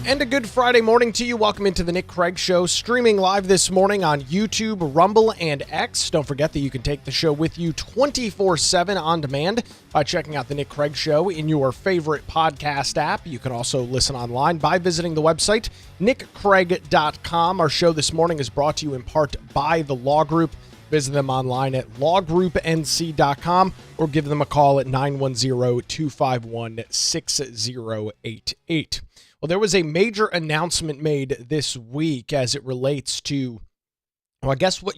And a good Friday morning to you. Welcome into the Nick Craig Show, streaming live this morning on YouTube, Rumble, and X. Don't forget that you can take the show with you 24/7 on demand by checking out the Nick Craig Show in your favorite podcast app. You can also listen online by visiting the website, nickcraig.com. Our show this morning is brought to you in part by The Law Group. Visit them online at lawgroupnc.com or give them a call at 910-251-6088. Well, there was a major announcement made this week as it relates to, I guess what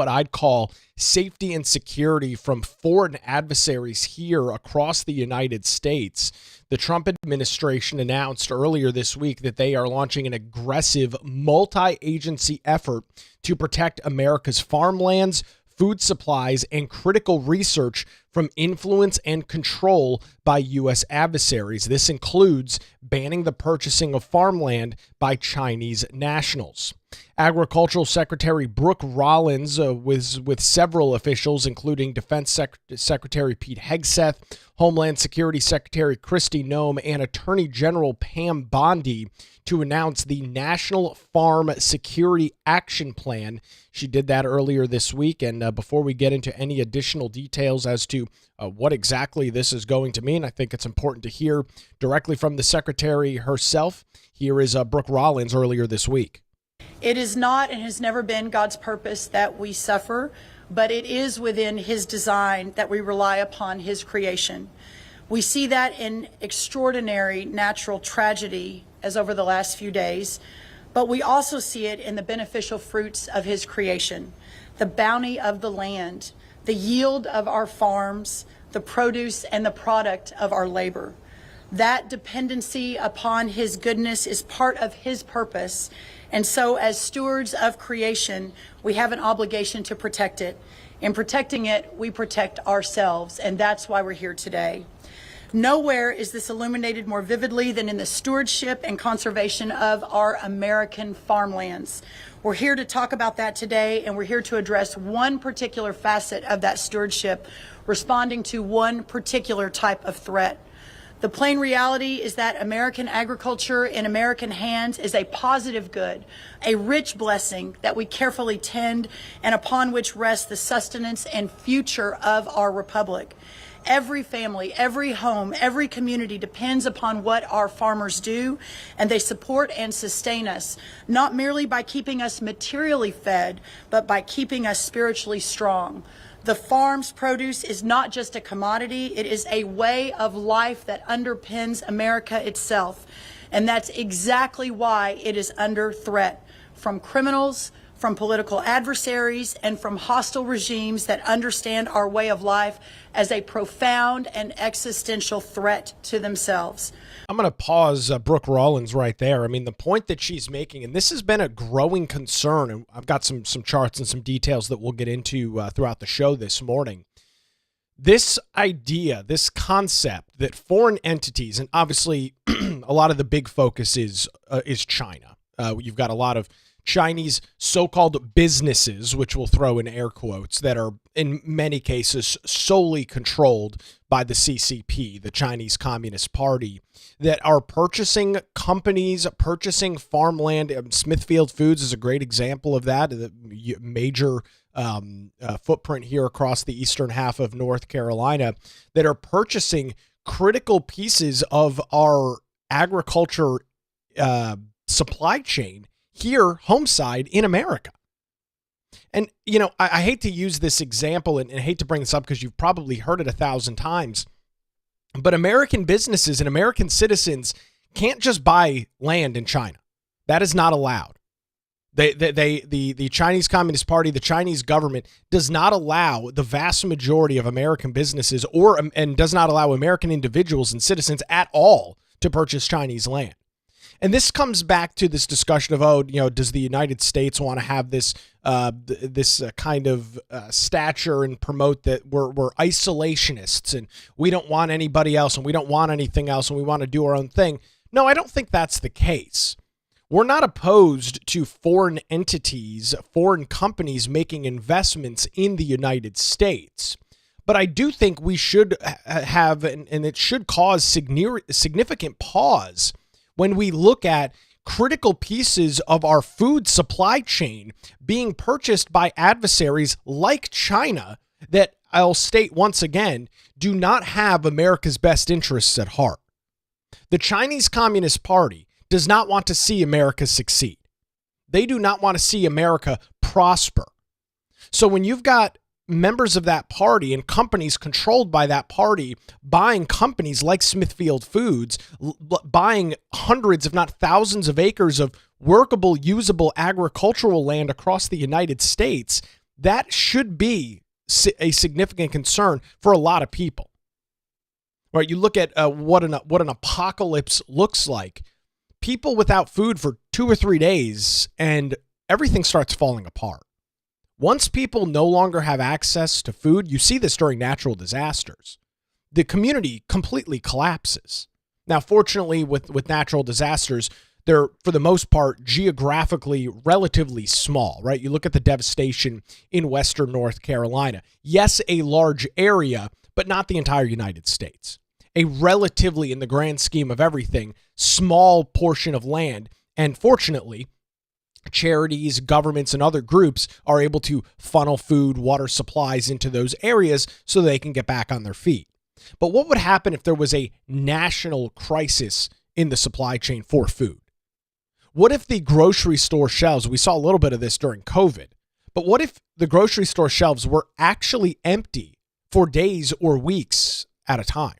I'd call safety and security from foreign adversaries here across the United States. The Trump administration announced earlier this week that they are launching an aggressive multi-agency effort to protect America's farmlands, food supplies, and critical research from influence and control by U.S. adversaries. This includes banning the purchasing of farmland by Chinese nationals. Agricultural Secretary Brooke Rollins was with several officials, including Defense Secretary Pete Hegseth, Homeland Security Secretary Kristi Noem, and Attorney General Pam Bondi, to announce the National Farm Security Action Plan. She did that earlier this week, and before we get into any additional details as to what exactly this is going to mean, I think it's important to hear directly from the Secretary herself. Here is Brooke Rollins earlier this week. It is not and has never been God's purpose that we suffer, but it is within His design that we rely upon His creation. We see that in extraordinary natural tragedy as over the last few days, but we also see it in the beneficial fruits of His creation, the bounty of the land, the yield of our farms, the produce and the product of our labor. That dependency upon His goodness is part of His purpose. And so as stewards of creation, we have an obligation to protect it. In protecting it, we protect ourselves, and that's why we're here today. Nowhere is this illuminated more vividly than in the stewardship and conservation of our American farmlands. We're here to talk about that today, and we're here to address one particular facet of that stewardship, responding to one particular type of threat. The plain reality is that American agriculture in American hands is a positive good, a rich blessing that we carefully tend and upon which rests the sustenance and future of our republic. Every family, every home, every community depends upon what our farmers do, and they support and sustain us, not merely by keeping us materially fed, but by keeping us spiritually strong. The farm's produce is not just a commodity, it is a way of life that underpins America itself. And that's exactly why it is under threat from criminals, from political adversaries, and from hostile regimes that understand our way of life as a profound and existential threat to themselves. I'm going to pause Brooke Rollins right there. I mean, the point that she's making, and this has been a growing concern, and I've got some charts and some details that we'll get into throughout the show this morning. This idea, this concept that foreign entities, and obviously a lot of the big focus is China. You've got a lot of Chinese so-called businesses, which we'll throw in air quotes, that are in many cases solely controlled by the CCP, the Chinese Communist Party, that are purchasing companies, purchasing farmland. Smithfield Foods is a great example of that, the major footprint here across the eastern half of North Carolina, that are purchasing critical pieces of our agriculture supply chain here, homeside in America. And, you know, I hate to use this example and hate to bring this up because you've probably heard it 1,000 times, but American businesses and American citizens can't just buy land in China. That is not allowed. The Chinese Communist Party, the Chinese government does not allow the vast majority of American businesses and does not allow American individuals and citizens at all to purchase Chinese land. And this comes back to this discussion of, does the United States want to have this kind of stature and promote that we're isolationists and we don't want anybody else and we don't want anything else and we want to do our own thing? No, I don't think that's the case. We're not opposed to foreign entities, foreign companies making investments in the United States. But I do think we should have, and it should cause significant pause when we look at critical pieces of our food supply chain being purchased by adversaries like China that, I'll state once again, do not have America's best interests at heart. The Chinese Communist Party does not want to see America succeed. They do not want to see America prosper. So when you've got members of that party and companies controlled by that party buying companies like Smithfield Foods, buying hundreds, if not thousands of acres of workable, usable agricultural land across the United States, that should be a significant concern for a lot of people. Right? You look at what an apocalypse looks like. People without food for 2 or 3 days and everything starts falling apart. Once people no longer have access to food, you see this during natural disasters. The community completely collapses. Now, fortunately, with natural disasters, they're, for the most part, geographically relatively small, right? You look at the devastation in Western North Carolina. Yes, a large area, but not the entire United States. A relatively, in the grand scheme of everything, small portion of land. And fortunately, charities, governments, and other groups are able to funnel food, water supplies into those areas so they can get back on their feet. But what would happen if there was a national crisis in the supply chain for food? What if the grocery store shelves, we saw a little bit of this during COVID, but what if the grocery store shelves were actually empty for days or weeks at a time?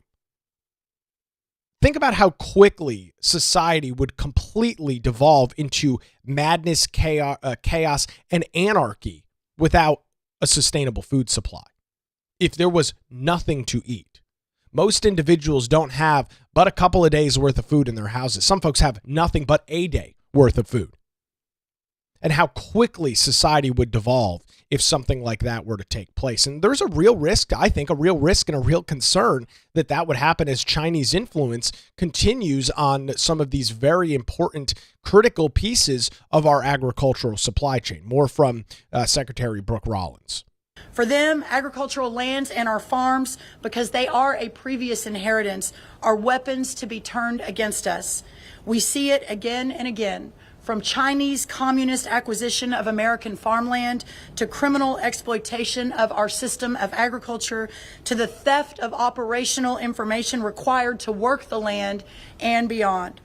Think about how quickly society would completely devolve into madness, chaos, and anarchy without a sustainable food supply. If there was nothing to eat, most individuals don't have but a couple of days worth of food in their houses. Some folks have nothing but a day worth of food. And how quickly society would devolve if something like that were to take place. And there's a real risk, I think, a real risk and a real concern that that would happen as Chinese influence continues on some of these very important, critical pieces of our agricultural supply chain. More from Secretary Brooke Rollins. For them, agricultural lands and our farms, because they are a previous inheritance, are weapons to be turned against us. We see it again and again. From Chinese communist acquisition of American farmland to criminal exploitation of our system of agriculture to the theft of operational information required to work the land and beyond.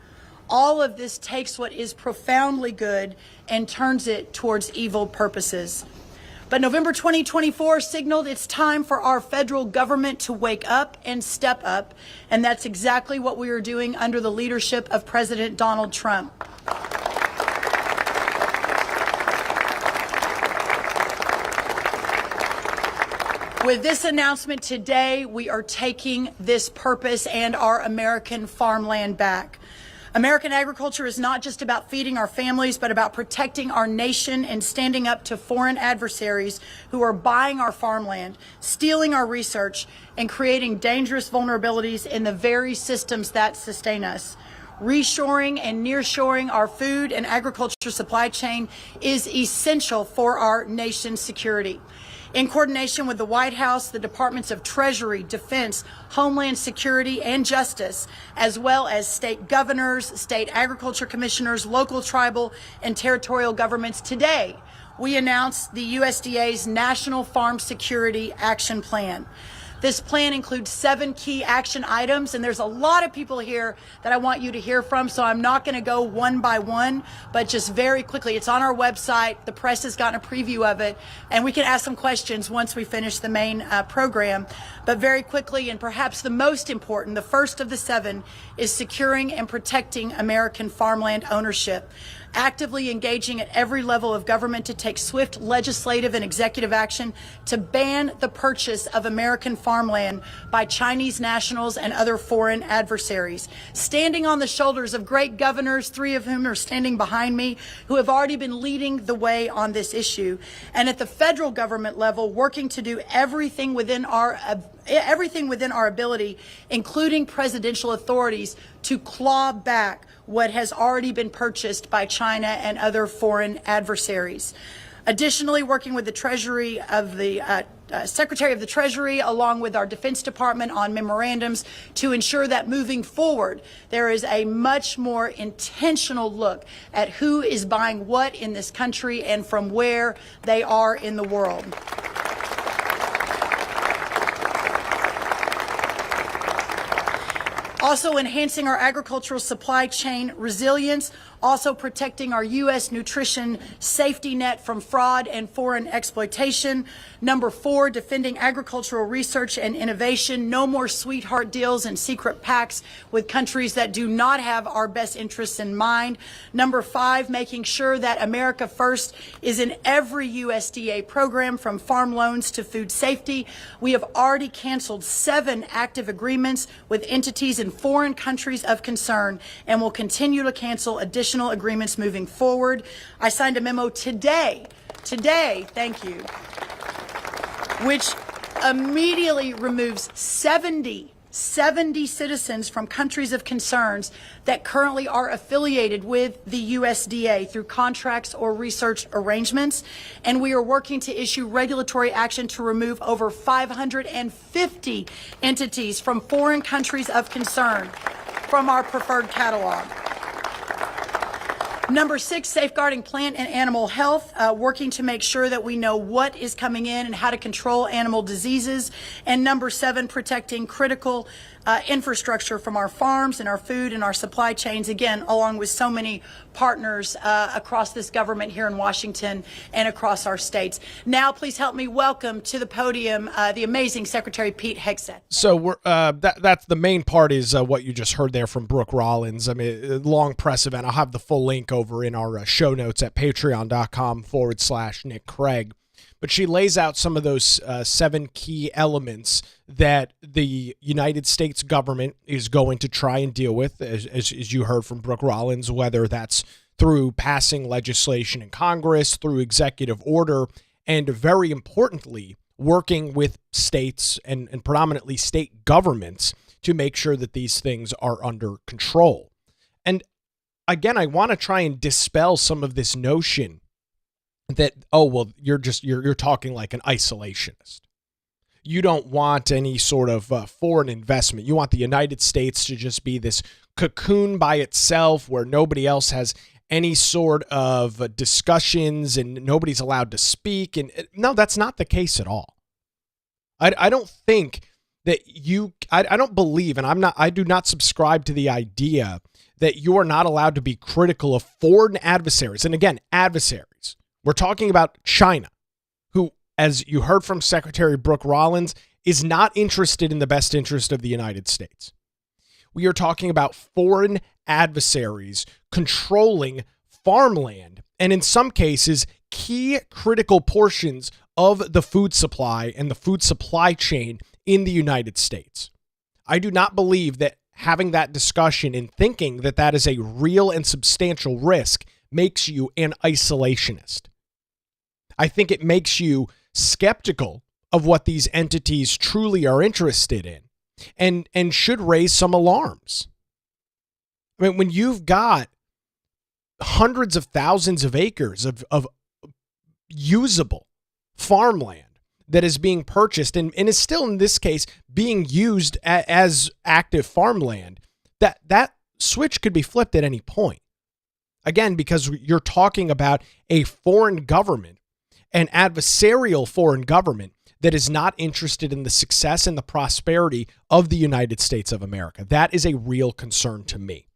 All of this takes what is profoundly good and turns it towards evil purposes. But November 2024 signaled it's time for our federal government to wake up and step up, and that's exactly what we are doing under the leadership of President Donald Trump. With this announcement today, we are taking this purpose and our American farmland back. American agriculture is not just about feeding our families, but about protecting our nation and standing up to foreign adversaries who are buying our farmland, stealing our research, and creating dangerous vulnerabilities in the very systems that sustain us. Reshoring and nearshoring our food and agriculture supply chain is essential for our nation's security. In coordination with the White House, the Departments of Treasury, Defense, Homeland Security, and Justice, as well as state governors, state agriculture commissioners, local, tribal, and territorial governments, today we announced the USDA's National Farm Security Action Plan. This plan includes 7 key action items, and there's a lot of people here that I want you to hear from, so I'm not going to go one by one, but just very quickly. It's on our website. The press has gotten a preview of it, and we can ask some questions once we finish the main program. But very quickly, and perhaps the most important, the first of the 7 is securing and protecting American farmland ownership. Actively engaging at every level of government to take swift legislative and executive action to ban the purchase of American farmland by Chinese nationals and other foreign adversaries. Standing on the shoulders of great governors, 3 of whom are standing behind me, who have already been leading the way on this issue. And at the federal government level, working to do everything within our ability, including presidential authorities, to claw back what has already been purchased by China and other foreign adversaries. Additionally, working with the Treasury of the Secretary of the Treasury, along with our Defense Department, on memorandums to ensure that moving forward, there is a much more intentional look at who is buying what in this country and from where they are in the world. Also enhancing our agricultural supply chain resilience, also protecting our U.S. nutrition safety net from fraud and foreign exploitation. Number 4, defending agricultural research and innovation. No more sweetheart deals and secret pacts with countries that do not have our best interests in mind. Number 5, making sure that America First is in every USDA program, from farm loans to food safety. We have already canceled 7 active agreements with entities in foreign countries of concern and will continue to cancel additional agreements moving forward. I signed a memo today, thank you, which immediately removes 70 citizens from countries of concerns that currently are affiliated with the USDA through contracts or research arrangements. And we are working to issue regulatory action to remove over 550 entities from foreign countries of concern from our preferred catalog. Number 6, safeguarding plant and animal health, working to make sure that we know what is coming in and how to control animal diseases. And number 7, protecting critical infrastructure from our farms and our food and our supply chains, again, along with so many partners across this government here in Washington and across our states. Now, please help me welcome to the podium the amazing Secretary Pete Hegseth. So that's the main part is what you just heard there from Brooke Rollins. I mean, long press event. I'll have the full link over in our show notes at patreon.com/Nick Craig. But she lays out some of those 7 key elements that the United States government is going to try and deal with, as you heard from Brooke Rollins, whether that's through passing legislation in Congress, through executive order, and very importantly, working with states and predominantly state governments to make sure that these things are under control. And again, I want to try and dispel some of this notion that, oh, well, you're talking like an isolationist. You don't want any sort of foreign investment. You want the United States to just be this cocoon by itself where nobody else has any sort of discussions and nobody's allowed to speak. And no, that's not the case at all. I don't think that I don't believe, and I do not subscribe to the idea that you are not allowed to be critical of foreign adversaries. And again, adversaries. We're talking about China, who, as you heard from Secretary Brooke Rollins, is not interested in the best interest of the United States. We are talking about foreign adversaries controlling farmland and, in some cases, key critical portions of the food supply and the food supply chain in the United States. I do not believe that having that discussion and thinking that that is a real and substantial risk makes you an isolationist. I think it makes you skeptical of what these entities truly are interested in and should raise some alarms. I mean, when you've got hundreds of thousands of acres of usable farmland that is being purchased and is still, in this case, being used as active farmland, that switch could be flipped at any point. Again, because you're talking about a foreign government, an adversarial foreign government that is not interested in the success and the prosperity of the United States of America. That is a real concern to me.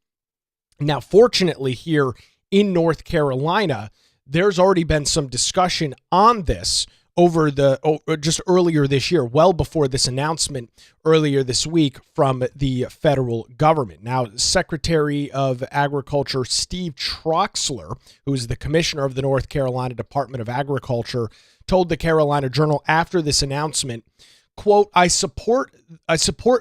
Now, fortunately, here in North Carolina, there's already been some discussion on this just earlier this year, well before this announcement earlier this week from the federal government. Now, Secretary of Agriculture Steve Troxler, who is the commissioner of the North Carolina Department of Agriculture, told the Carolina Journal after this announcement, quote, I support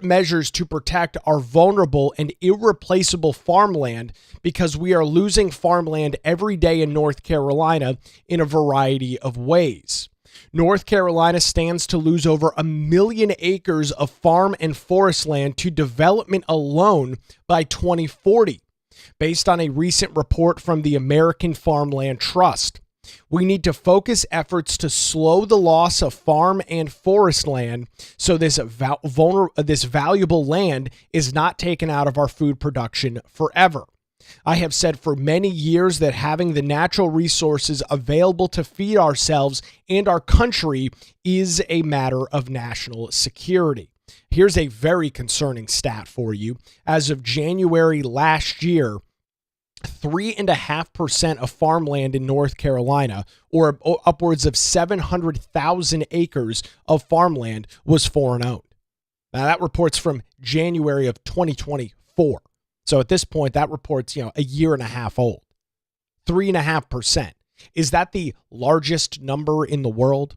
measures to protect our vulnerable and irreplaceable farmland because we are losing farmland every day in North Carolina in a variety of ways. North Carolina stands to lose over 1 million acres of farm and forest land to development alone by 2040, based on a recent report from the American Farmland Trust. We need to focus efforts to slow the loss of farm and forest land so this valuable land is not taken out of our food production forever. I have said for many years that having the natural resources available to feed ourselves and our country is a matter of national security. Here's a very concerning stat for you. As of January last year, 3.5% of farmland in North Carolina, or upwards of 700,000 acres of farmland, was foreign owned. Now that report's from January of 2024. So at this point, that report's, a year and a half old. 3.5%. Is that the largest number in the world?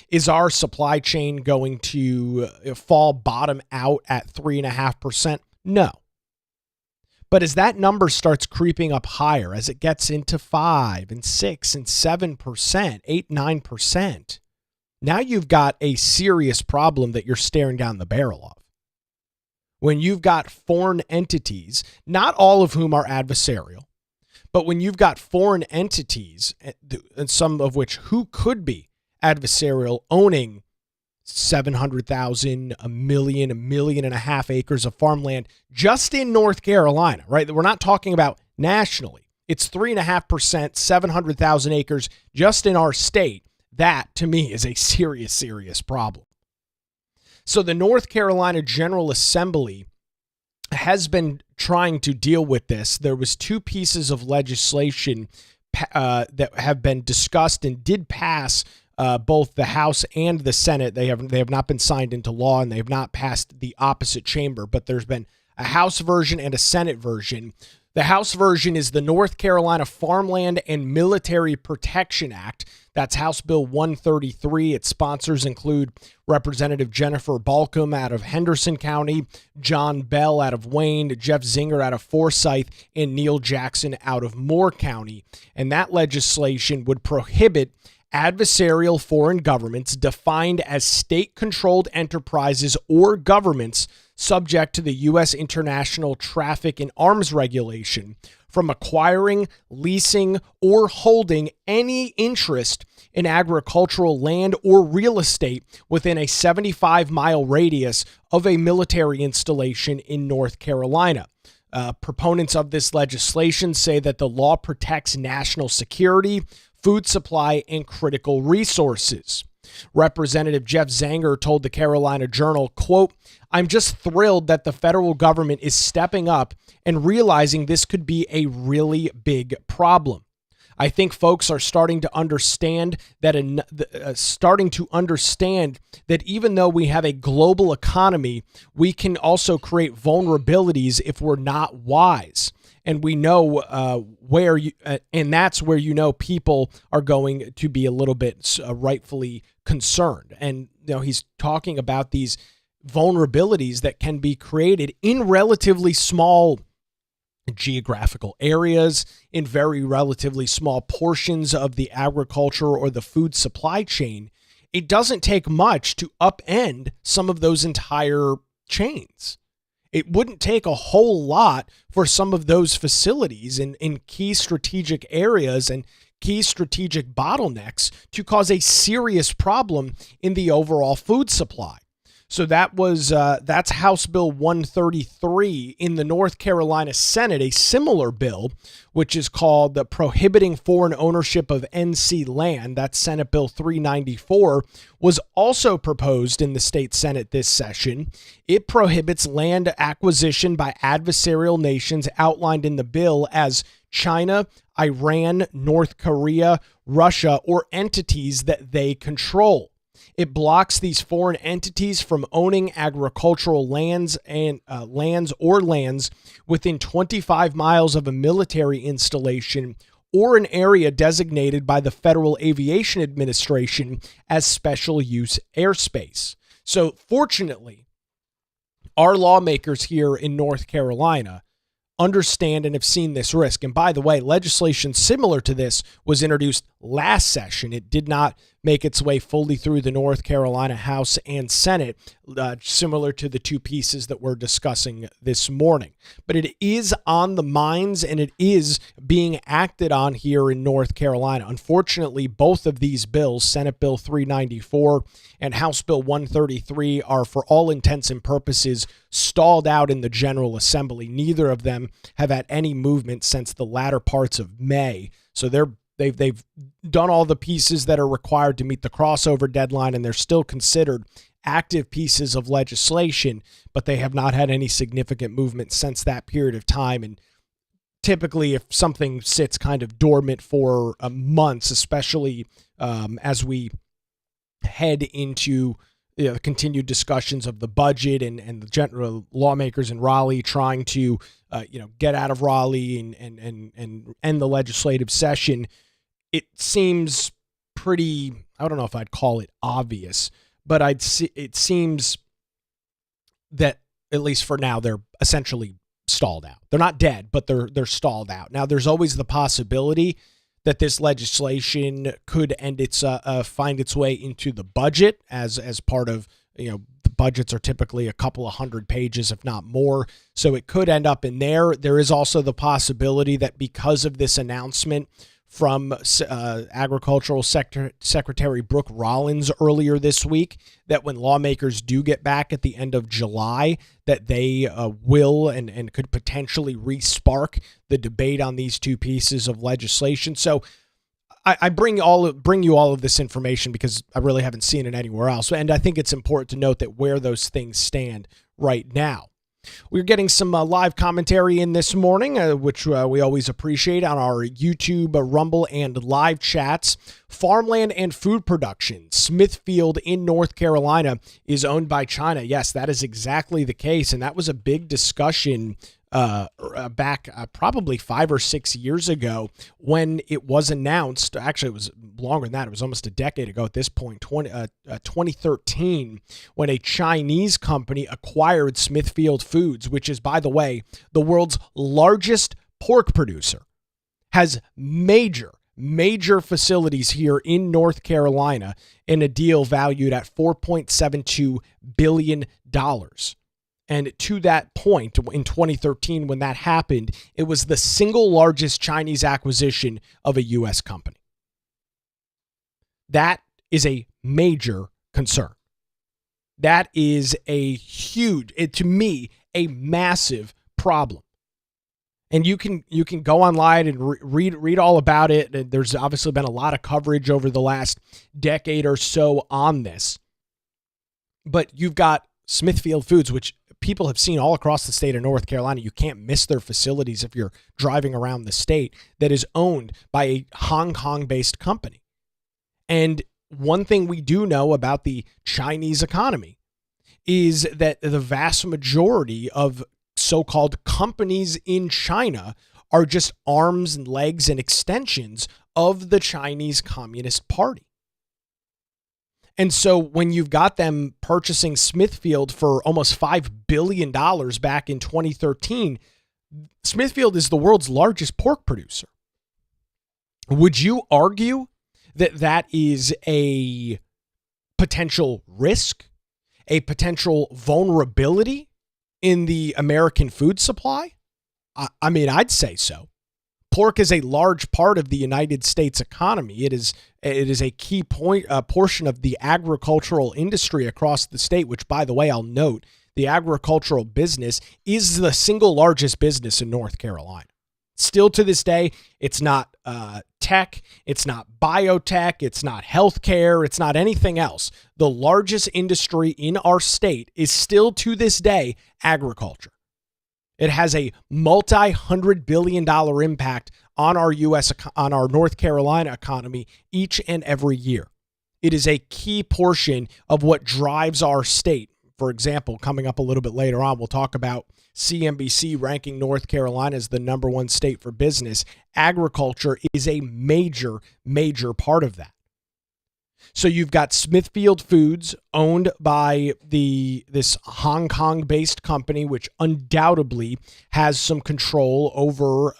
Is our supply chain going to fall bottom out at 3.5%? No. But as that number starts creeping up higher, as it gets into 5 and 6 and 7%, 8, 9%, now you've got a serious problem that you're staring down the barrel of. When you've got foreign entities, not all of whom are adversarial, but when you've got foreign entities, and some of which who could be adversarial, owning 700,000, a million and a half acres of farmland just in North Carolina, right? We're not talking about nationally. It's 3.5%, 700,000 acres just in our state. That, to me, is a serious, serious problem. So the North Carolina General Assembly has been trying to deal with this. There was 2 pieces of legislation that have been discussed and did pass both the House and the Senate. They have not been signed into law, and they have not passed the opposite chamber, but there's been a House version and a Senate version. The House version is the North Carolina Farmland and Military Protection Act. That's House Bill 133. Its sponsors include Representative Jennifer Balcom out of Henderson County, John Bell out of Wayne, Jeff Zinger out of Forsyth, and Neil Jackson out of Moore County. And that legislation would prohibit adversarial foreign governments defined as state-controlled enterprises or governments subject to the U.S. International Traffic in Arms Regulation from acquiring, leasing, or holding any interest in agricultural land or real estate within a 75-mile radius of a military installation in North Carolina. Proponents of this legislation say that the law protects national security, food supply, and critical resources. Representative Jeff Zinger told the Carolina Journal, quote, "I'm just thrilled that the federal government is stepping up and realizing this could be a really big problem. I think folks are starting to understand that even though we have a global economy, we can also create vulnerabilities if we're not wise. And we know and that's where people are going to be a little bit rightfully concerned." And he's talking about these vulnerabilities that can be created in relatively small geographical areas, in very relatively small portions of the agriculture or the food supply chain. It doesn't take much to upend some of those entire chains. It wouldn't take a whole lot for some of those facilities in key strategic areas and key strategic bottlenecks to cause a serious problem in the overall food supply. So that's House Bill 133. In the North Carolina Senate, a similar bill, which is called the Prohibiting Foreign Ownership of NC Land, that's Senate Bill 394, was also proposed in the state Senate this session. It prohibits land acquisition by adversarial nations outlined in the bill as China, Iran, North Korea, Russia, or entities that they control. It blocks these foreign entities from owning agricultural lands within 25 miles of a military installation or an area designated by the Federal Aviation Administration as special use airspace. So fortunately, our lawmakers here in North Carolina understand and have seen this risk. And by the way, legislation similar to this was introduced last session. It did not make its way fully through the North Carolina House and Senate, similar to the two pieces that we're discussing this morning. But it is on the minds and it is being acted on here in North Carolina. Unfortunately, both of these bills, Senate Bill 394 and House Bill 133, are for all intents and purposes stalled out in the General Assembly. Neither of them have had any movement since the latter parts of May. So they've done all the pieces that are required to meet the crossover deadline, and they're still considered active pieces of legislation, but they have not had any significant movement since that period of time. And typically, if something sits kind of dormant for months, especially as we head into the continued discussions of the budget and the general lawmakers in Raleigh trying to get out of Raleigh and end the legislative session, it seems pretty, I don't know if I'd call it obvious, but it seems that, at least for now, they're essentially stalled out. They're not dead, but they're stalled out. Now, there's always the possibility that this legislation could find its way into the budget as part of, the budgets are typically a couple of hundred pages, if not more. So it could end up in there. There is also the possibility that because of this announcement from Agricultural Secretary Brooke Rollins earlier this week, that when lawmakers do get back at the end of July, that they will and could potentially re-spark the debate on these two pieces of legislation. So I bring you all of this information because I really haven't seen it anywhere else. And I think it's important to note that where those things stand right now. We're getting some live commentary in this morning, which we always appreciate on our YouTube, Rumble, and live chats. Farmland and food production. Smithfield in North Carolina is owned by China. Yes, that is exactly the case. And that was a big discussion back probably 5 or 6 years ago when it was announced. Actually, it was longer than that. It was almost a decade ago at this point, 2013, when a Chinese company acquired Smithfield Foods, which is, by the way, the world's largest pork producer, has major facilities here in North Carolina in a deal valued at $4.72 billion. And to that point, in 2013, when that happened, it was the single largest Chinese acquisition of a U.S. company. That is a major concern. That is a huge, to me, a massive problem. And you can go online and read all about it. And there's obviously been a lot of coverage over the last decade or so on this. But you've got Smithfield Foods, which people have seen all across the state of North Carolina. You can't miss their facilities if you're driving around the state, that is owned by a Hong Kong-based company. And one thing we do know about the Chinese economy is that the vast majority of so-called companies in China are just arms and legs and extensions of the Chinese Communist Party. And so when you've got them purchasing Smithfield for almost $5 billion back in 2013, Smithfield is the world's largest pork producer. Would you argue that that is a potential risk, a potential vulnerability in the American food supply? I mean, I'd say so. Pork is a large part of the United States economy. It is a key portion of the agricultural industry across the state, which, by the way, I'll note, the agricultural business is the single largest business in North Carolina. Still to this day, it's not tech, it's not biotech, it's not healthcare, it's not anything else. The largest industry in our state is still to this day agriculture. It has a multi-$100 billion impact on our North Carolina economy each and every year. It is a key portion of what drives our state. For example, coming up a little bit later on, we'll talk about CNBC ranking North Carolina as the number one state for business. Agriculture is a major part of that. So you've got Smithfield Foods, owned by this Hong Kong-based company, which undoubtedly has some control over,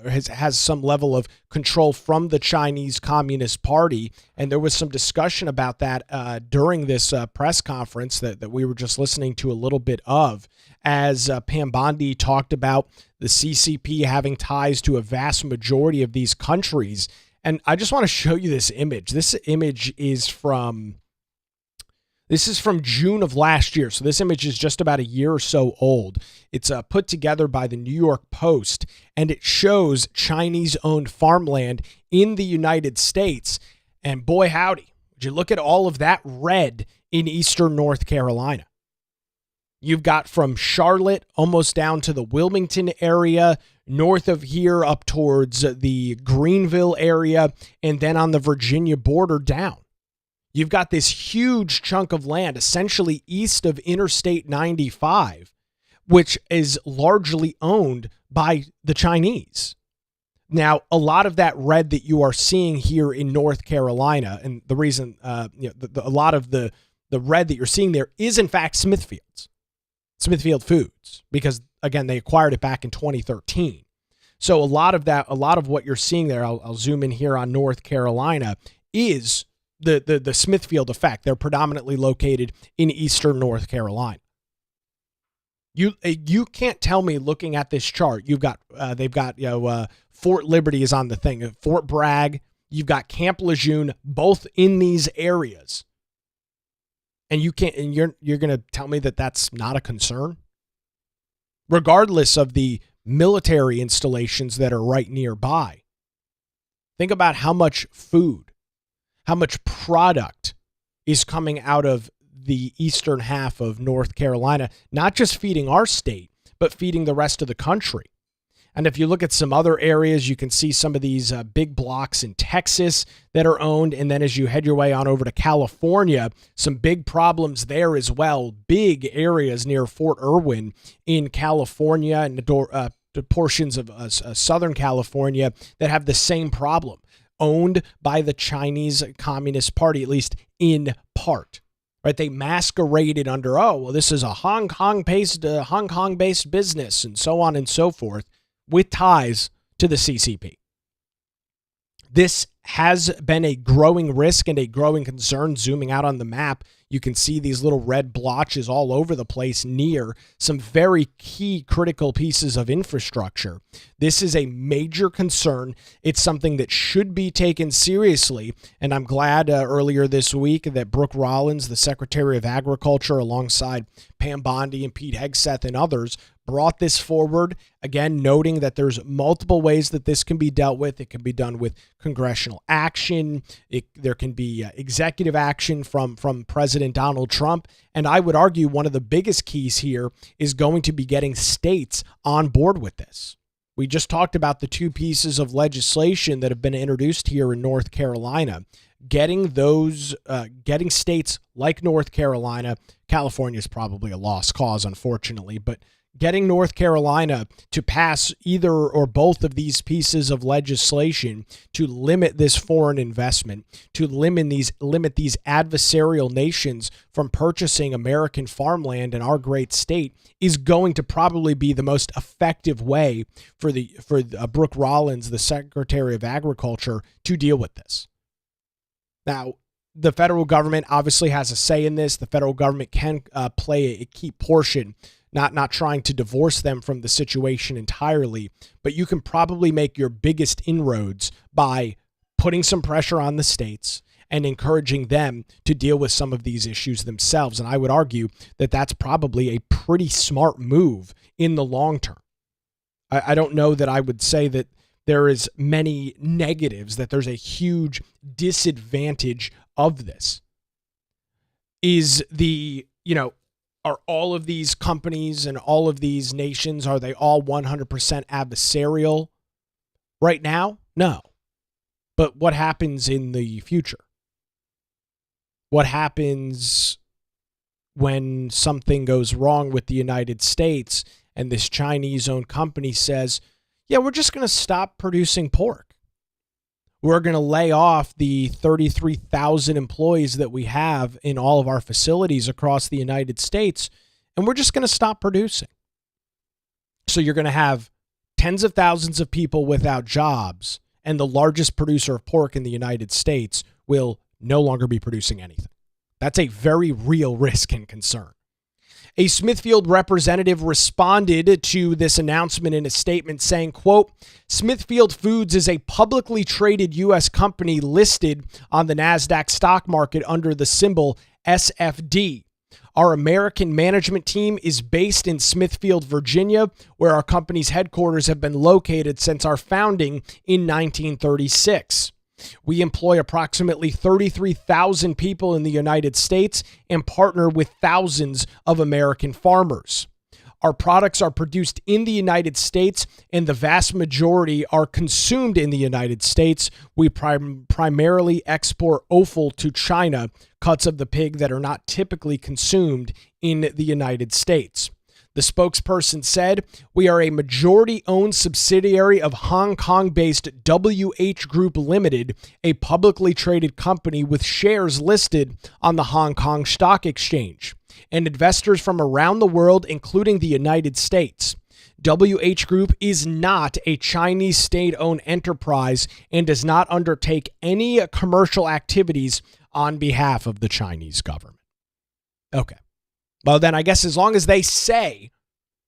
has some level of control from the Chinese Communist Party. And there was some discussion about that during this press conference that we were just listening to a little bit of, as Pam Bondi talked about the CCP having ties to a vast majority of these countries. And I just want to show you this image. This image is from June of last year. So this image is just about a year or so old. It's put together by the New York Post, and it shows Chinese-owned farmland in the United States. And boy, howdy, would you look at all of that red in eastern North Carolina. You've got from Charlotte almost down to the Wilmington area, north of here up towards the Greenville area, and then on the Virginia border down. You've got this huge chunk of land essentially east of Interstate 95, which is largely owned by the Chinese. Now, a lot of that red that you are seeing here in North Carolina, and the reason, a lot of the red that you're seeing there is in fact Smithfield Foods, because again, they acquired it back in 2013. So a lot of what you're seeing there, I'll zoom in here on North Carolina, is the Smithfield effect. They're predominantly located in eastern North Carolina. You can't tell me, looking at this chart, they've got Fort Liberty is on the thing, Fort Bragg, you've got Camp Lejeune, both in these areas. And you're going to tell me that that's not a concern? Regardless of the military installations that are right nearby. Think about how much food, how much product is coming out of the eastern half of North Carolina, not just feeding our state, but feeding the rest of the country. And if you look at some other areas, you can see some of these big blocks in Texas that are owned. And then as you head your way on over to California, some big problems there as well. Big areas near Fort Irwin in California and the portions of Southern California that have the same problem, owned by the Chinese Communist Party, at least in part. Right? They masqueraded under, this is a Hong Kong-based business, and so on and so forth, with ties to the CCP. This has been a growing risk and a growing concern. Zooming out on the map, you can see these little red blotches all over the place near some very key critical pieces of infrastructure. This is a major concern. It's something that should be taken seriously. And I'm glad earlier this week that Brooke Rollins, the Secretary of Agriculture, alongside Pam Bondi and Pete Hegseth and others, brought this forward, again, noting that there's multiple ways that this can be dealt with. It can be done with congressional action. There can be executive action from President Donald Trump. And I would argue one of the biggest keys here is going to be getting states on board with this. We just talked about the two pieces of legislation that have been introduced here in North Carolina. Getting states like North Carolina, California is probably a lost cause, unfortunately, but getting North Carolina to pass either or both of these pieces of legislation to limit this foreign investment, to limit these adversarial nations from purchasing American farmland in our great state, is going to probably be the most effective way for Brooke Rollins, the Secretary of Agriculture, to deal with this. Now, the federal government obviously has a say in this. The federal government can play a key portion, not trying to divorce them from the situation entirely, but you can probably make your biggest inroads by putting some pressure on the states and encouraging them to deal with some of these issues themselves. And I would argue that that's probably a pretty smart move in the long term. I don't know that I would say that there is many negatives, that there's a huge disadvantage of this. Are all of these companies and all of these nations, are they all 100% adversarial right now? No. But what happens in the future? What happens when something goes wrong with the United States and this Chinese-owned company says, yeah, we're just going to stop producing pork. We're going to lay off the 33,000 employees that we have in all of our facilities across the United States, and we're just going to stop producing. So you're going to have tens of thousands of people without jobs, and the largest producer of pork in the United States will no longer be producing anything. That's a very real risk and concern. A Smithfield representative responded to this announcement in a statement saying, quote, Smithfield Foods is a publicly traded U.S. company listed on the NASDAQ stock market under the symbol SFD. Our American management team is based in Smithfield, Virginia, where our company's headquarters have been located since our founding in 1936. We employ approximately 33,000 people in the United States and partner with thousands of American farmers. Our products are produced in the United States, and the vast majority are consumed in the United States. We primarily export offal to China, cuts of the pig that are not typically consumed in the United States. The spokesperson said, we are a majority-owned subsidiary of Hong Kong-based WH Group Limited, a publicly traded company with shares listed on the Hong Kong Stock Exchange, and investors from around the world, including the United States. WH Group is not a Chinese state-owned enterprise and does not undertake any commercial activities on behalf of the Chinese government. Okay. Well, then I guess as long as they say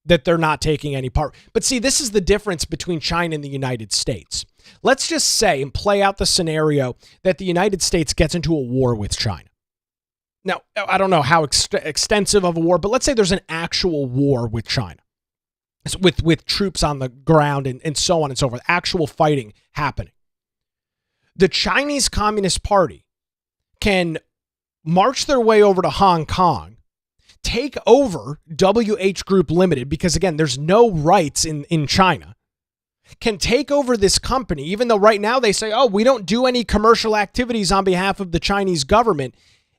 that they're not taking any part. But see, this is the difference between China and the United States. Let's just say and play out the scenario that the United States gets into a war with China. Now, I don't know how extensive of a war, but let's say there's an actual war with China, with troops on the ground and so on and so forth, actual fighting happening. The Chinese Communist Party can march their way over to Hong Kong, take over WH Group Limited, because again, there's no rights in China, can take over this company, even though right now they say, oh, we don't do any commercial activities on behalf of the Chinese government.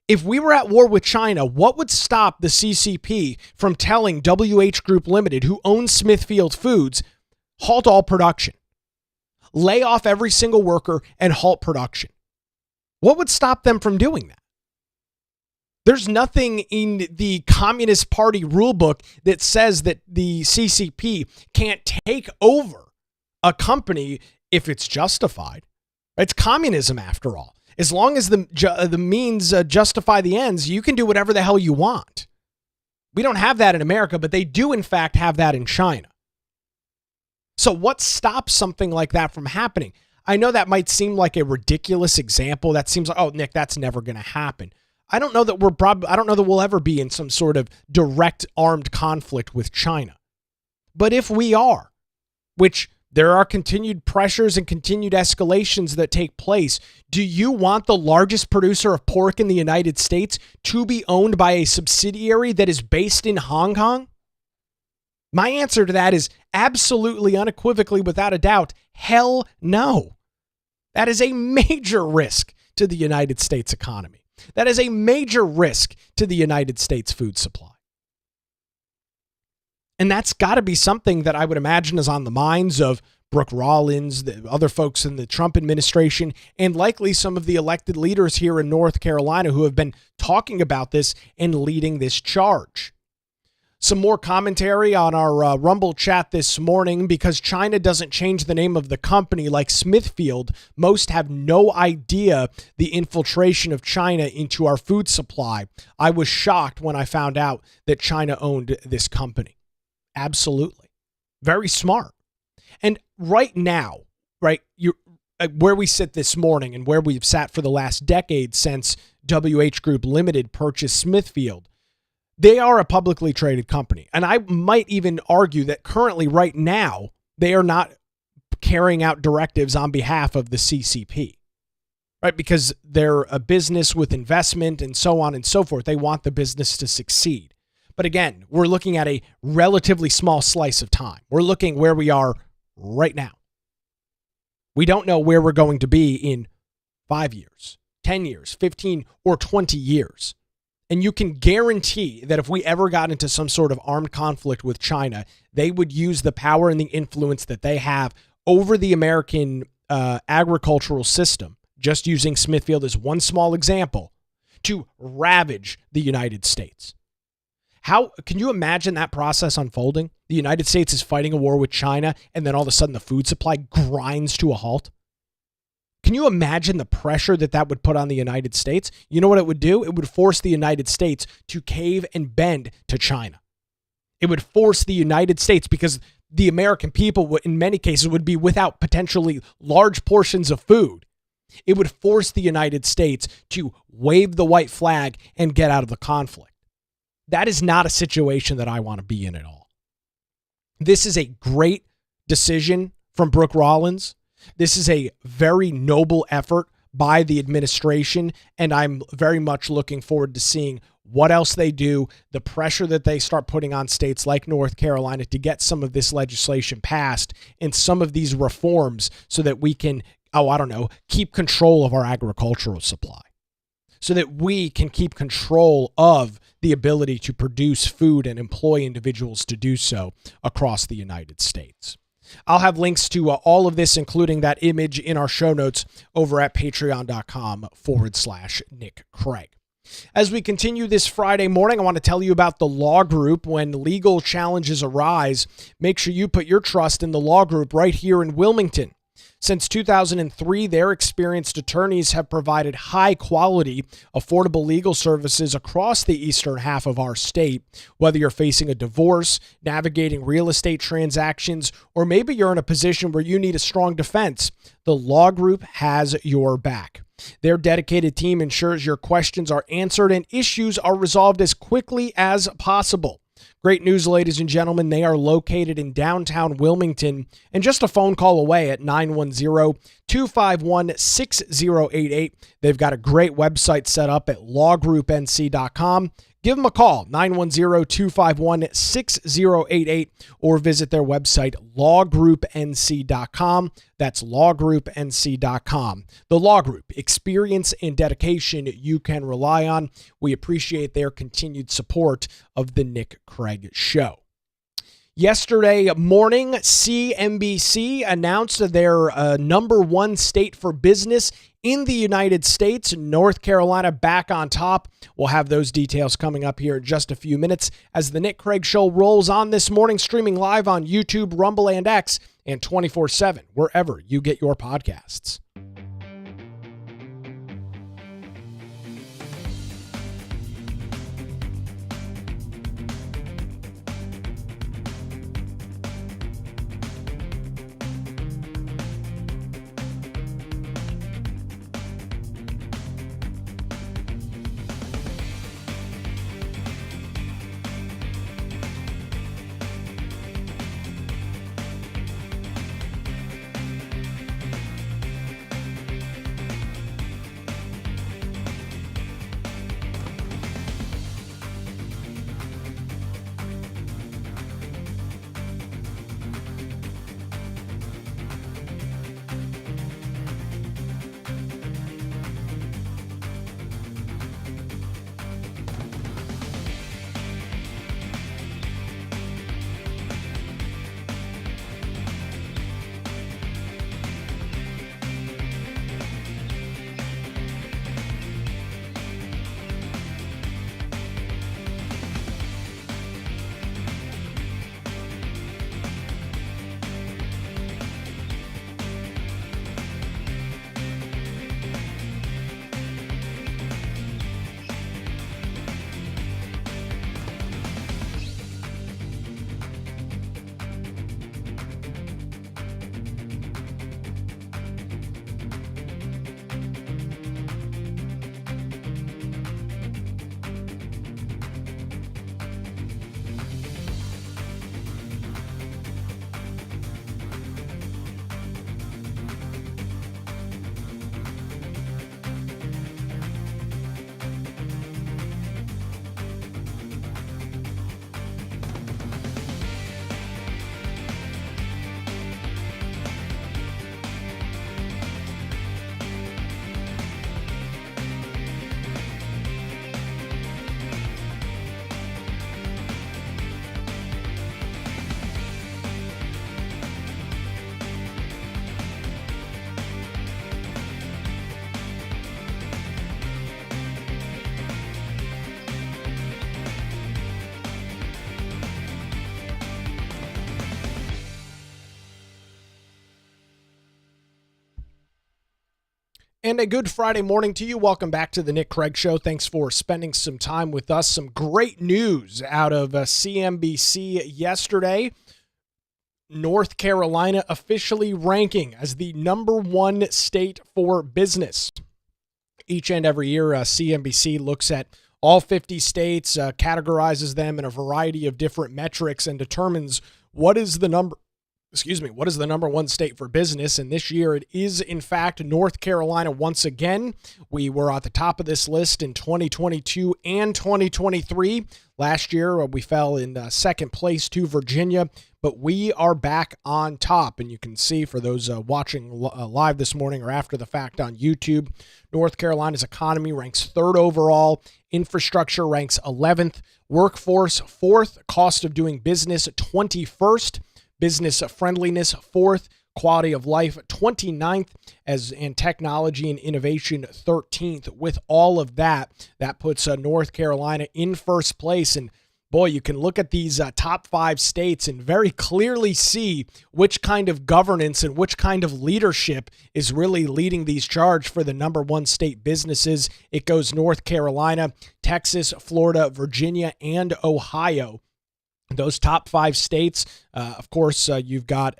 If we were at war with China, what would stop the CCP from telling WH Group Limited, who owns Smithfield Foods, halt all production, lay off every single worker, and halt production? What would stop them from doing that? There's nothing in the Communist Party rulebook that says that the CCP can't take over a company if it's justified. It's communism, after all. As long as the means justify the ends, you can do whatever the hell you want. We don't have that in America, but they do, in fact, have that in China. So what stops something like that from happening? I know that might seem like a ridiculous example. That seems like, oh, Nick, that's never going to happen. I don't know that we'll ever be in some sort of direct armed conflict with China. But if we are, which there are continued pressures and continued escalations that take place, do you want the largest producer of pork in the United States to be owned by a subsidiary that is based in Hong Kong? My answer to that is absolutely, unequivocally, without a doubt, hell no. That is a major risk to the United States economy. That is a major risk to the United States food supply. And that's got to be something that I would imagine is on the minds of Brooke Rollins, the other folks in the Trump administration, and likely some of the elected leaders here in North Carolina who have been talking about this and leading this charge. Some more commentary on our Rumble chat this morning. Because China doesn't change the name of the company like Smithfield, most have no idea the infiltration of China into our food supply. I was shocked when I found out that China owned this company. Absolutely. Very smart. And right now, right, where we sit this morning and where we've sat for the last decade since WH Group Limited purchased Smithfield, they are a publicly traded company. And I might even argue that currently, right now, they are not carrying out directives on behalf of the CCP, right? Because they're a business with investment and so on and so forth. They want the business to succeed. But again, we're looking at a relatively small slice of time. We're looking where we are right now. We don't know where we're going to be in 5 years, 10 years, 15, or 20 years. And you can guarantee that if we ever got into some sort of armed conflict with China, they would use the power and the influence that they have over the American agricultural system, just using Smithfield as one small example, to ravage the United States. How can you imagine that process unfolding? The United States is fighting a war with China, and then all of a sudden the food supply grinds to a halt. Can you imagine the pressure that would put on the United States? You know what it would do? It would force the United States to cave and bend to China. It would force the United States, because the American people, in many cases, would be without potentially large portions of food. It would force the United States to wave the white flag and get out of the conflict. That is not a situation that I want to be in at all. This is a great decision from Brooke Rollins. This is a very noble effort by the administration, and I'm very much looking forward to seeing what else they do, the pressure that they start putting on states like North Carolina to get some of this legislation passed and some of these reforms so that we can, keep control of our agricultural supply, so that we can keep control of the ability to produce food and employ individuals to do so across the United States. I'll have links to all of this, including that image, in our show notes over at patreon.com/Nick Craig. As we continue this Friday morning, I want to tell you about the Law Group. When legal challenges arise, make sure you put your trust in the Law Group right here in Wilmington. Since 2003, their experienced attorneys have provided high-quality, affordable legal services across the eastern half of our state. Whether you're facing a divorce, navigating real estate transactions, or maybe you're in a position where you need a strong defense, the Law Group has your back. Their dedicated team ensures your questions are answered and issues are resolved as quickly as possible. Great news, ladies and gentlemen. They are located in downtown Wilmington and just a phone call away at 910-251-6088. They've got a great website set up at lawgroupnc.com. Give them a call, 910-251-6088, or visit their website, lawgroupnc.com. That's lawgroupnc.com. The Law Group, experience and dedication you can rely on. We appreciate their continued support of the Nick Craig Show. Yesterday morning, CNBC announced their number one state for business in the United States, North Carolina, back on top. We'll have those details coming up here in just a few minutes as the Nick Craig Show rolls on this morning, streaming live on YouTube, Rumble, and X, and 24/7, wherever you get your podcasts. And a good Friday morning to you. Welcome back to the Nick Craig Show. Thanks for spending some time with us. Some great news out of CNBC yesterday. North Carolina officially ranking as the #1 state for business. Each and every year, CNBC looks at all 50 states, categorizes them in a variety of different metrics, and determines what is the #1 state for business. And this year it is, in fact, North Carolina once again. We were at the top of this list in 2022 and 2023. Last year, we fell in second place to Virginia, but we are back on top. And you can see, for those watching live this morning or after the fact on YouTube, North Carolina's economy ranks 3rd overall. Infrastructure ranks 11th. Workforce 4th. Cost of doing business 21st. Business friendliness 4th, quality of life 29th, and technology and innovation 13th. With all of that, that puts North Carolina in first place. And boy, you can look at these top 5 states and very clearly see which kind of governance and which kind of leadership is really leading these charge for the #1 state businesses. It goes North Carolina, Texas, Florida, Virginia, and Ohio. Those top 5 states, of course, you've got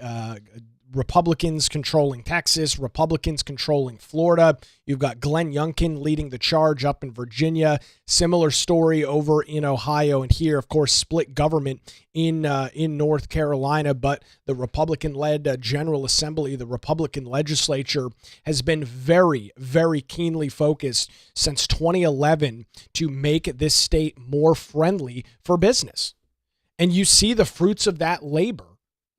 Republicans controlling Texas, Republicans controlling Florida. You've got Glenn Youngkin leading the charge up in Virginia. Similar story over in Ohio. And here, of course, split government in North Carolina. But the Republican-led General Assembly, the Republican legislature, has been very, very keenly focused since 2011 to make this state more friendly for business. And you see the fruits of that labor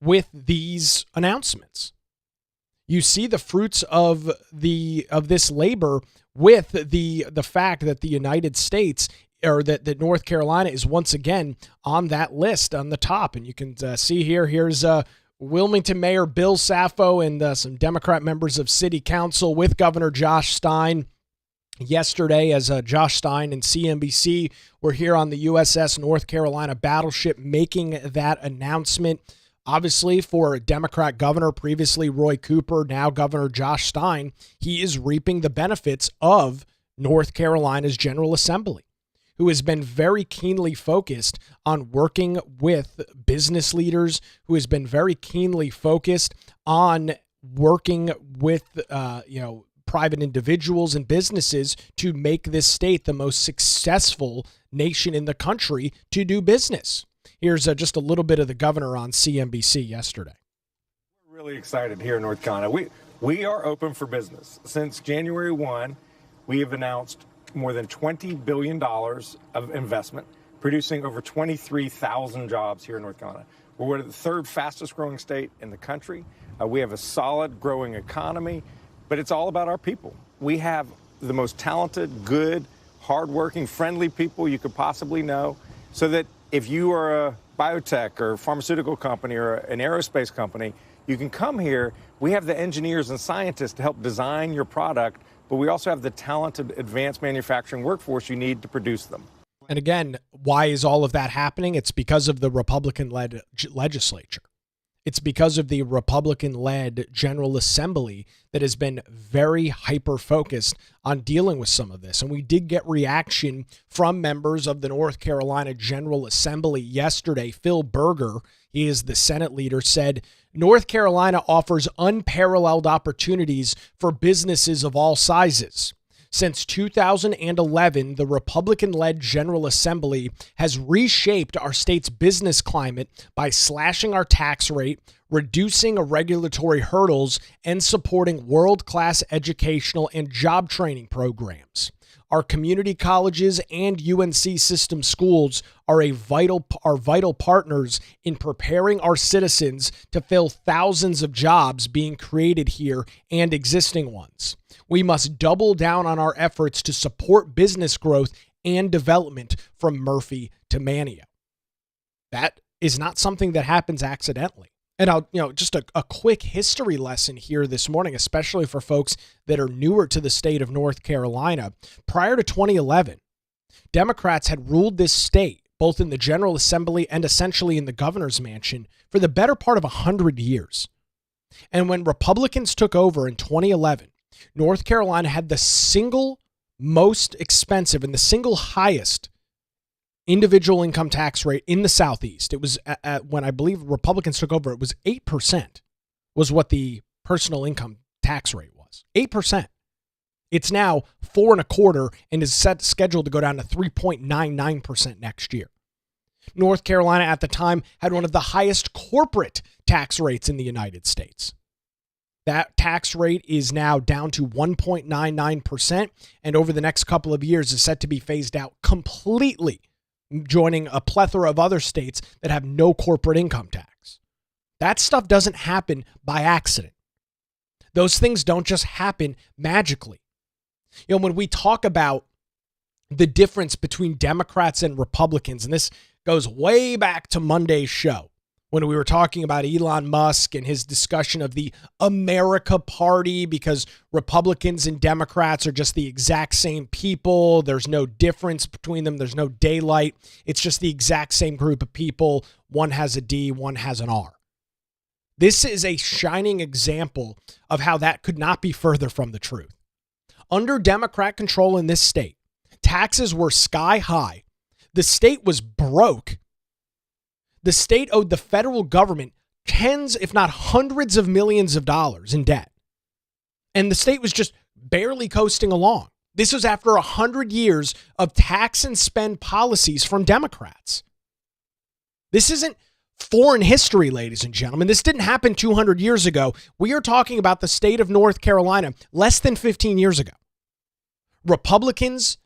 with these announcements. You see the fruits of this labor with the fact that the United States, or that North Carolina, is once again on that list on the top. And you can see here's Wilmington Mayor Bill Sappho and some Democrat members of City Council with Governor Josh Stein yesterday, as Josh Stein and CNBC were here on the USS North Carolina battleship making that announcement. Obviously, for a Democrat governor, previously Roy Cooper, now Governor Josh Stein, he is reaping the benefits of North Carolina's General Assembly, who has been very keenly focused on working with business leaders, who has been very keenly focused on working with, private individuals and businesses to make this state the most successful nation in the country to do business. Here's just a little bit of the governor on CNBC yesterday. We're really excited here in North Carolina. We are open for business. Since January 1, we have announced more than $20 billion of investment, producing over 23,000 jobs here in North Carolina. We're one of the 3rd fastest growing state in the country. We have a solid growing economy. But it's all about our people. We have the most talented, good, hardworking, friendly people you could possibly know, so that if you are a biotech or pharmaceutical company or an aerospace company, you can come here. We have the engineers and scientists to help design your product, but we also have the talented advanced manufacturing workforce you need to produce them. And again, why is all of that happening? It's because of the Republican-led legislature. It's because of the Republican-led General Assembly that has been very hyper-focused on dealing with some of this. And we did get reaction from members of the North Carolina General Assembly yesterday. Phil Berger, he is the Senate leader, said, North Carolina offers unparalleled opportunities for businesses of all sizes. Since 2011, the Republican-led General Assembly has reshaped our state's business climate by slashing our tax rate, reducing regulatory hurdles, and supporting world-class educational and job training programs. Our community colleges and UNC system schools are vital partners in preparing our citizens to fill thousands of jobs being created here and existing ones. We must double down on our efforts to support business growth and development from Murphy to Mania. That is not something that happens accidentally. And just a quick history lesson here this morning, especially for folks that are newer to the state of North Carolina. Prior to 2011, Democrats had ruled this state, both in the General Assembly and essentially in the governor's mansion, for the better part of 100 years. And when Republicans took over in 2011, North Carolina had the single most expensive and the single highest individual income tax rate in the Southeast. It was when I believe Republicans took over, it was 8% was what the personal income tax rate was. 8%. It's now 4.25% and is scheduled to go down to 3.99% next year. North Carolina at the time had one of the highest corporate tax rates in the United States. That tax rate is now down to 1.99%, and over the next couple of years is set to be phased out completely, joining a plethora of other states that have no corporate income tax. That stuff doesn't happen by accident. Those things don't just happen magically. You know, when we talk about the difference between Democrats and Republicans, and this goes way back to Monday's show, when we were talking about Elon Musk and his discussion of the America Party, because Republicans and Democrats are just the exact same people. There's no difference between them. There's no daylight. It's just the exact same group of people. One has a D, one has an R. This is a shining example of how that could not be further from the truth. Under Democrat control in this state, taxes were sky high. The state was broke. The state owed the federal government tens, if not hundreds of millions of dollars in debt. And the state was just barely coasting along. This was after 100 years of tax and spend policies from Democrats. This isn't foreign history, ladies and gentlemen. This didn't happen 200 years ago. We are talking about the state of North Carolina less than 15 years ago. Republicans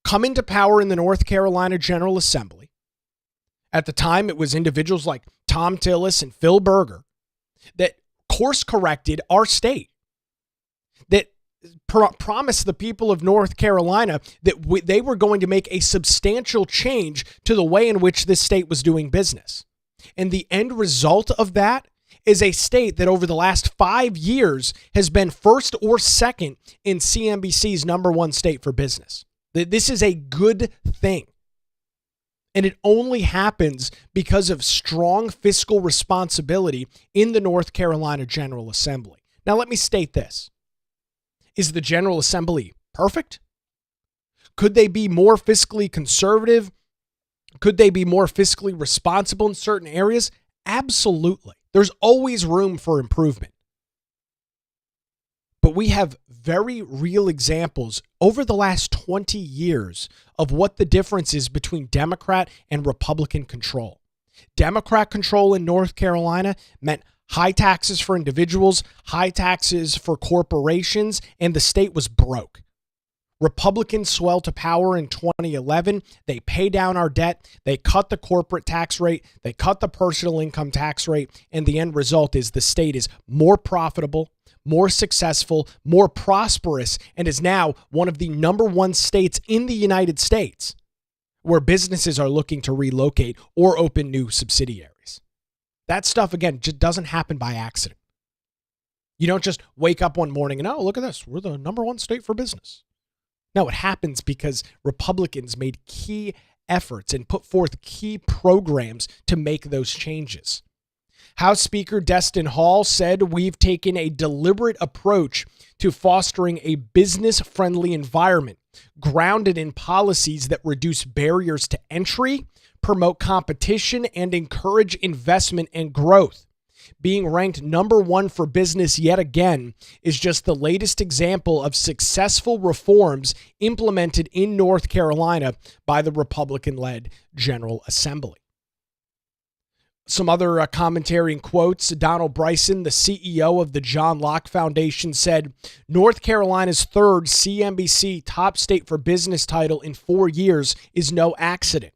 come into power in the North Carolina General Assembly. At the time, it was individuals like Tom Tillis and Phil Berger that course corrected our state, that promised the people of North Carolina that they were going to make a substantial change to the way in which this state was doing business. And the end result of that is a state that over the last 5 years has been first or second in CNBC's #1 state for business. This is a good thing. And it only happens because of strong fiscal responsibility in the North Carolina General Assembly. Now, let me state this. Is the General Assembly perfect? Could they be more fiscally conservative? Could they be more fiscally responsible in certain areas? Absolutely. There's always room for improvement. But we have very real examples over the last 20 years of what the difference is between Democrat and Republican control. Democrat control in North Carolina meant high taxes for individuals, high taxes for corporations, and the state was broke. Republicans swelled to power in 2011. They pay down our debt. They cut the corporate tax rate. They cut the personal income tax rate. And the end result is the state is more profitable, more successful, more prosperous, and is now one of the #1 states in the United States where businesses are looking to relocate or open new subsidiaries. That stuff, again, just doesn't happen by accident. You don't just wake up one morning and, oh, look at this. We're the #1 state for business. No, it happens because Republicans made key efforts and put forth key programs to make those changes. House Speaker Destin Hall said, "We've taken a deliberate approach to fostering a business-friendly environment grounded in policies that reduce barriers to entry, promote competition, and encourage investment and growth. Being ranked #1 for business yet again is just the latest example of successful reforms implemented in North Carolina by the Republican-led General Assembly." Some other commentary and quotes. Donald Bryson, the CEO of the John Locke Foundation, said, "North Carolina's third CNBC top state for business title in 4 years is no accident.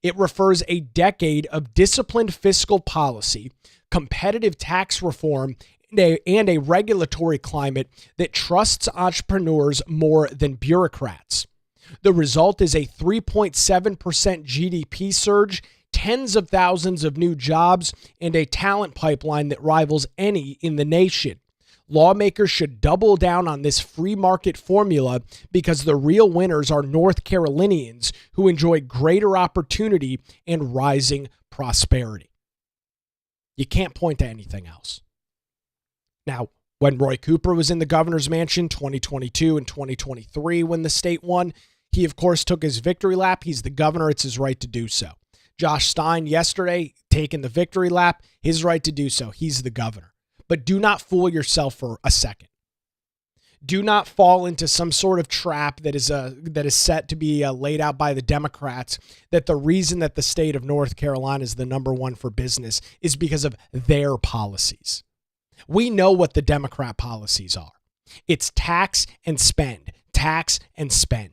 It refers a decade of disciplined fiscal policy, competitive tax reform, and a regulatory climate that trusts entrepreneurs more than bureaucrats. The result is a 3.7% GDP surge, tens of thousands of new jobs, and a talent pipeline that rivals any in the nation. Lawmakers should double down on this free market formula because the real winners are North Carolinians who enjoy greater opportunity and rising prosperity." You can't point to anything else. Now, When Roy Cooper was in the governor's mansion, 2022 and 2023, when the state won, he, of course, took his victory lap. He's the governor. It's his right to do so. Josh Stein yesterday, taking the victory lap, his right to do so. He's the governor. But do not fool yourself for a second. Do not fall into some sort of trap that is set to be laid out by the Democrats, that the reason that the state of North Carolina is the number one for business is because of their policies. We know what the Democrat policies are. It's tax and spend, tax and spend.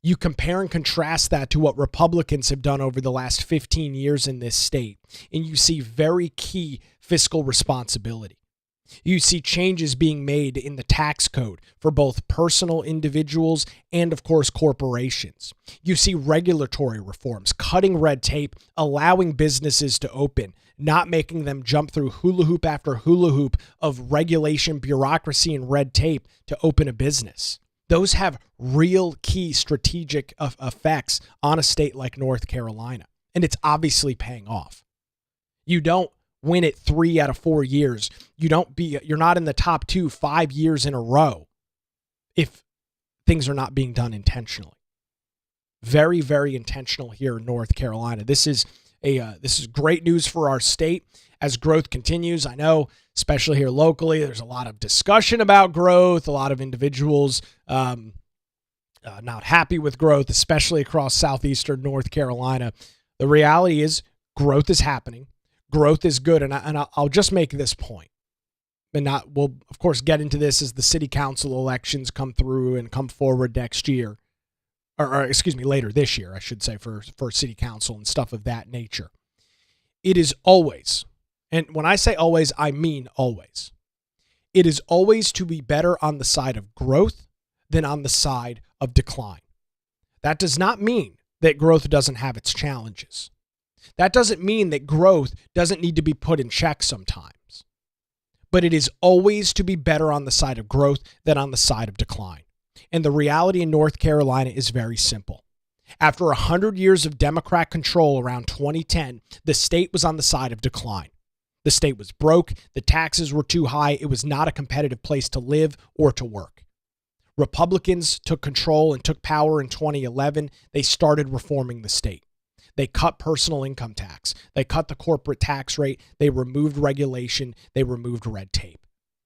You compare and contrast that to what Republicans have done over the last 15 years in this state, and you see very key fiscal responsibility. You see changes being made in the tax code for both personal individuals and, of course, corporations. You see regulatory reforms, cutting red tape, allowing businesses to open, not making them jump through hula hoop after hula hoop of regulation, bureaucracy, and red tape to open a business. Those have real key strategic effects on a state like North Carolina, and it's obviously paying off. You don't win it 3 out of 4 years. You're not in the top 2 5 years in a row if things are not being done intentionally. Very, very intentional here in North Carolina. This is great news for our state as growth continues. I know, especially here locally, there's a lot of discussion about growth, a lot of individuals not happy with growth, especially across southeastern North Carolina. The reality is growth is happening. Growth is good, and I'll just make this point. We'll, of course, get into this as the city council elections come through and come forward next year. Or excuse me, later this year, I should say, for city council and stuff of that nature. It is always, and when I say always, I mean always. It is always to be better on the side of growth than on the side of decline. That does not mean that growth doesn't have its challenges. That doesn't mean that growth doesn't need to be put in check sometimes. But it is always to be better on the side of growth than on the side of decline. And the reality in North Carolina is very simple. After 100 years of Democrat control around 2010, the state was on the side of decline. The state was broke, the taxes were too high, it was not a competitive place to live or to work. Republicans took control and took power in 2011. They started reforming the state. They cut personal income tax. They cut the corporate tax rate. They removed regulation. They removed red tape.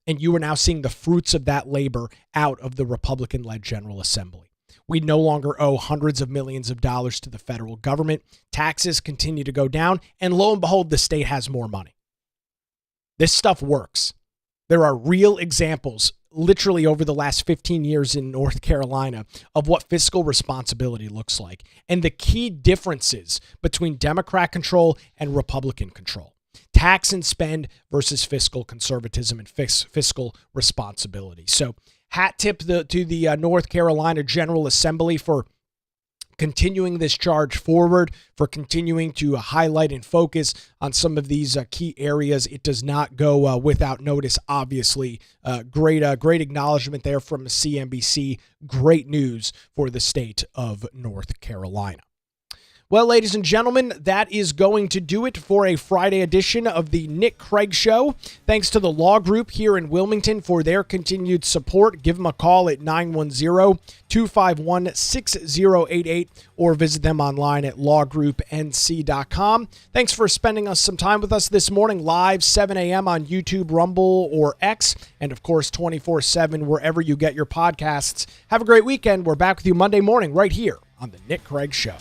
And you are now seeing the fruits of that labor out of the Republican-led General Assembly. We no longer owe hundreds of millions of dollars to the federal government. Taxes continue to go down. And lo and behold, the state has more money. This stuff works. There are real examples literally over the last 15 years in North Carolina of what fiscal responsibility looks like and the key differences between Democrat control and Republican control. Tax and spend versus fiscal conservatism and fiscal responsibility. So hat tip to the North Carolina General Assembly for continuing this charge forward, for continuing to highlight and focus on some of these key areas. It does not go without notice, obviously. Great acknowledgement there from CNBC. Great news for the state of North Carolina. Well, ladies and gentlemen, that is going to do it for a Friday edition of the Nick Craig Show. Thanks to the Law Group here in Wilmington for their continued support. Give them a call at 910-251-6088 or visit them online at lawgroupnc.com. Thanks for spending some time with us this morning, live 7 a.m. on YouTube, Rumble, or X, and of course 24/7 wherever you get your podcasts. Have a great weekend. We're back with you Monday morning right here on the Nick Craig Show.